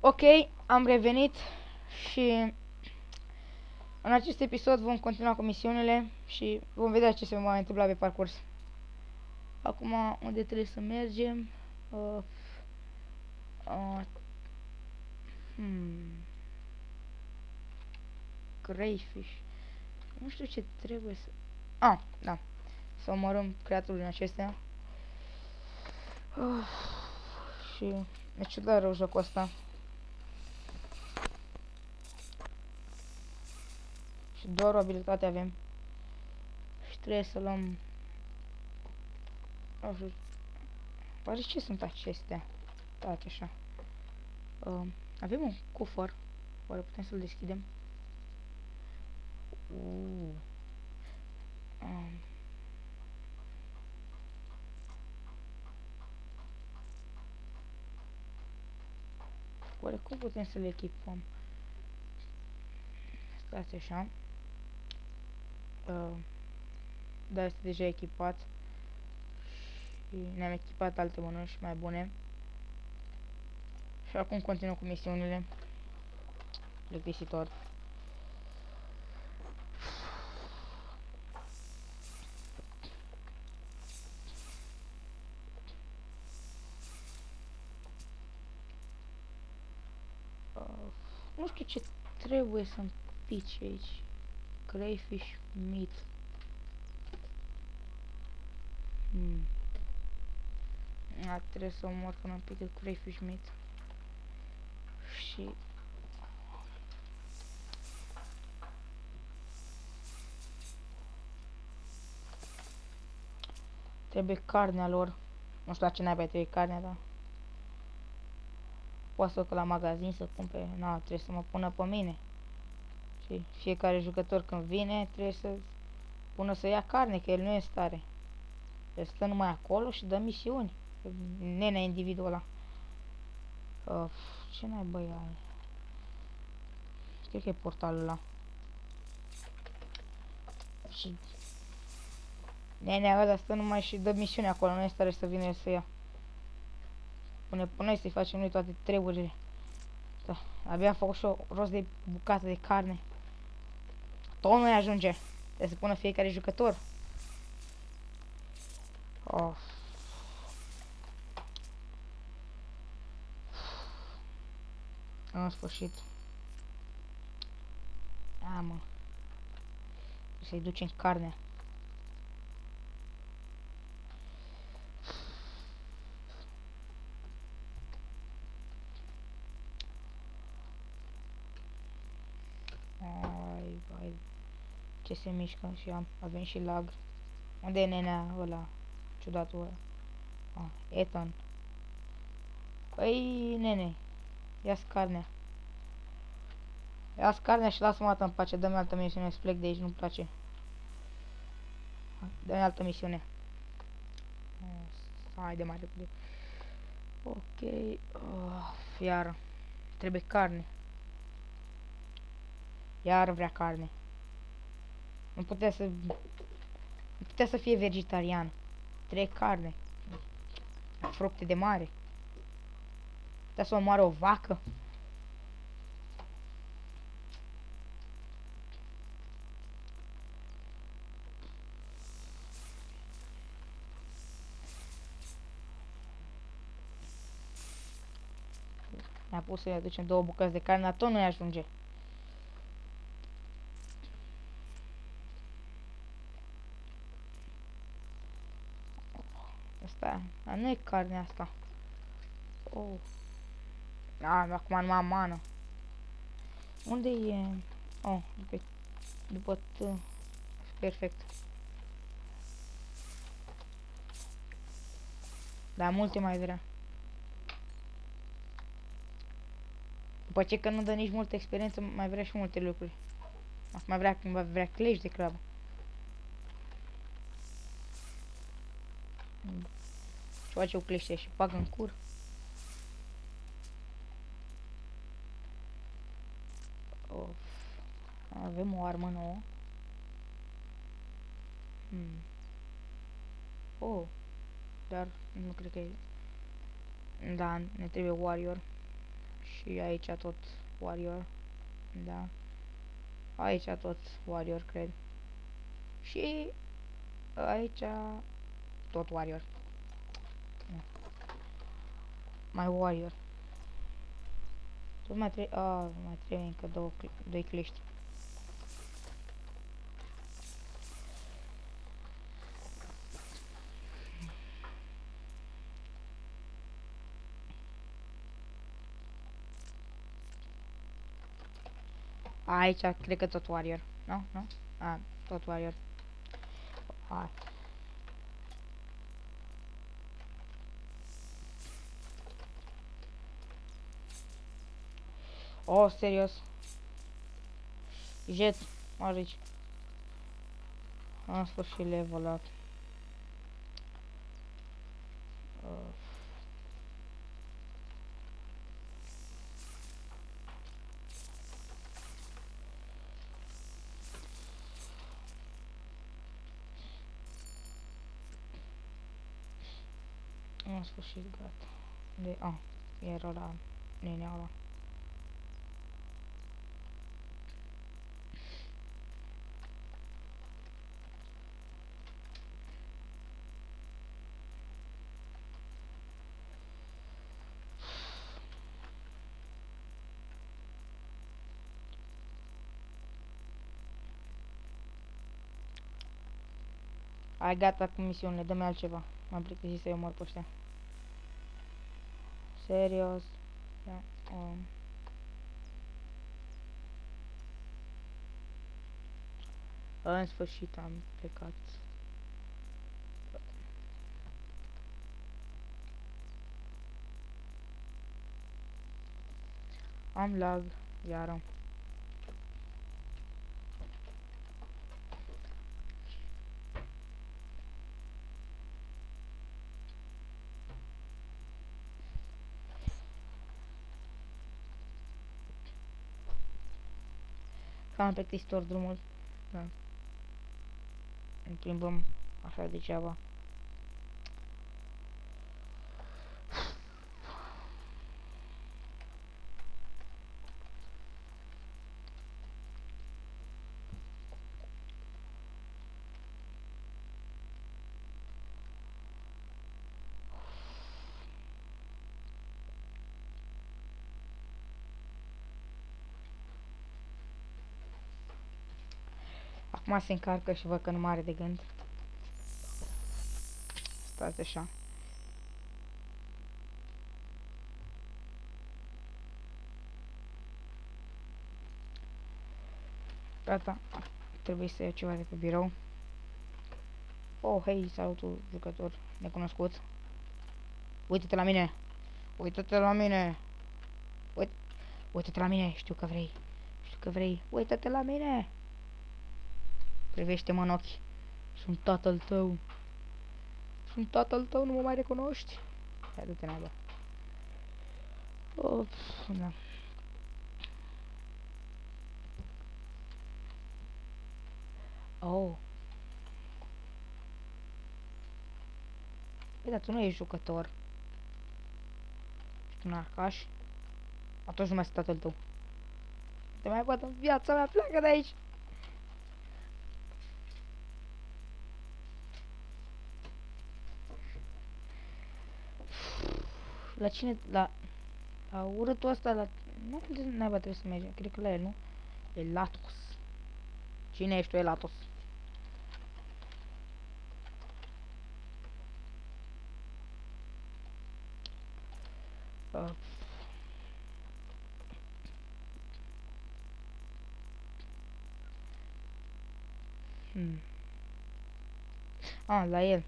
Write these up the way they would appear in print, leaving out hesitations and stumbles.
Ok, am revenit și în acest episod vom continua cu misiunile și vom vedea ce se va mai întâmpla pe parcurs. Acum, unde trebuie să mergem? Uh, uh, hmm, Crayfish. Nu știu ce trebuie să... Da. Să omorâm creaturile acestea. Și e ciudat rău jocul ăsta. Și doar o abilitate avem. Și trebuie să luăm... Nu știu... Oare ce sunt acestea? Toate așa. Avem un cufăr. Oare putem să-l deschidem? Oare cum putem să le echipăm? Stați așa. Da, este deja echipat. Și ne-am echipat alte mănuși mai bune. Și acum continuăm cu misiunile. Plictisitor. Nu știu ce trebuie să-mi pici aici. Crayfish meat. Trebuie să omor până un pic de crayfish meat. Și... trebuie carnea lor. Nu știu la ce n-ai trebuie carnea, dar... Poate să duc la magazin să cumpere. Trebuie să mă pună pe mine. Și fiecare jucător când vine trebuie să pună să ia carne, că el nu e în stare. El stă numai acolo și dă misiuni. Nenea individul ăla. Ce n-ai băia? Cred că e portalul ăla. Și nenea ăla stă numai și dă misiuni acolo, nu e stare să vină să ia. Pune noi să-i facem noi toate treburile. Da. Abia am făcut și o rost de bucată de carne. Tot nu ajunge. Trebuie să pună fiecare jucător. În sfârșit. Mă. Să-i ducem carnea. Vai. Ce se mișcă și avem și lag. Unde e nenea ăla? Ciudatul ăla. Ethan. Păi, nene. Ia-ți carnea. Ia-ți carnea și lasă-mă în pace. Dă-mi altă misiune să plec de aici, nu-mi place. Dă-mi altă misiune. Hai de mai repede. Ok. Iar. Trebuie carne. Iar vrea carne. Nu putea să fie vegetarian. Trebuie carne. Fructe de mare. Putea să omoare o vacă. Ne-a pus să-i aducem 2 bucăți de carne, dar tot nu-i ajunge. Asta, nu e carne asta. Acum nu am mană. Unde e? După T. Perfect. Dar multe mai vrea. După ce că nu dă nici multă experiență, mai vrea și multe lucruri. Acum vrea clești de crabă. Și face o clește și bagă în cur. Avem o armă nouă. Dar nu cred că e... Da, ne trebuie warrior. Și aici tot warrior. Da. Aici tot warrior, cred. Și aici tot warrior. Da. Mai warrior. Tot mai trebuie, mai trebuie încă doi clești. Aici cred că tot warrior. Nu? Nu? Tot warrior. Hai. Oh, serios. Jet, aici. Am sfârșit level-up. Am sfârșit, gata. Era la nenea ăla. Hai, gata cu misiunile, dă-mi altceva. M-am plictisit să-i omor pe ăștia. Serios. Da. În sfârșit am plecat. Am lag, iară. Cam plictisitor drumul. Da. Îmi plimbăm așa degeaba. Acum se încarcă și văd că nu mai are de gând. Stați așa. Gata. Trebuie să iau ceva de pe birou. Oh, hei, salutul jucător necunoscut. Uită-te la mine. Uită-te la mine. Uită-te la mine. Știu că vrei. Știu că vrei. Uită-te la mine. Privește-mă în ochi. Sunt tatăl tău. Sunt tatăl tău, nu mă mai recunoști. Hai, du-te naiba. Oh, da. Oh. Păi, dar tu nu ești jucător. Ești un arcaș. Atunci nu mai sunt tatăl tău. Te mai văd în viața mea, pleacă de aici. La cine? La urâtul ăsta, la... Nu, unde naiba trebuie să mergem? Cred că la el, nu? Elatos. Cine ești tu, Elatos? La el.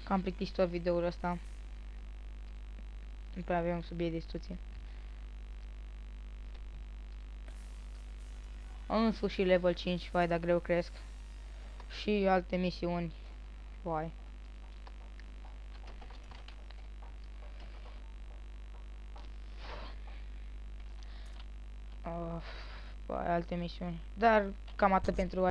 Cam plictisitor videoul ăsta. Nu prea avem un subiect de discuție. În sfârșit level 5, vai, dar greu cresc. Și alte misiuni. Vai. Vai, alte misiuni. Dar cam atât pentru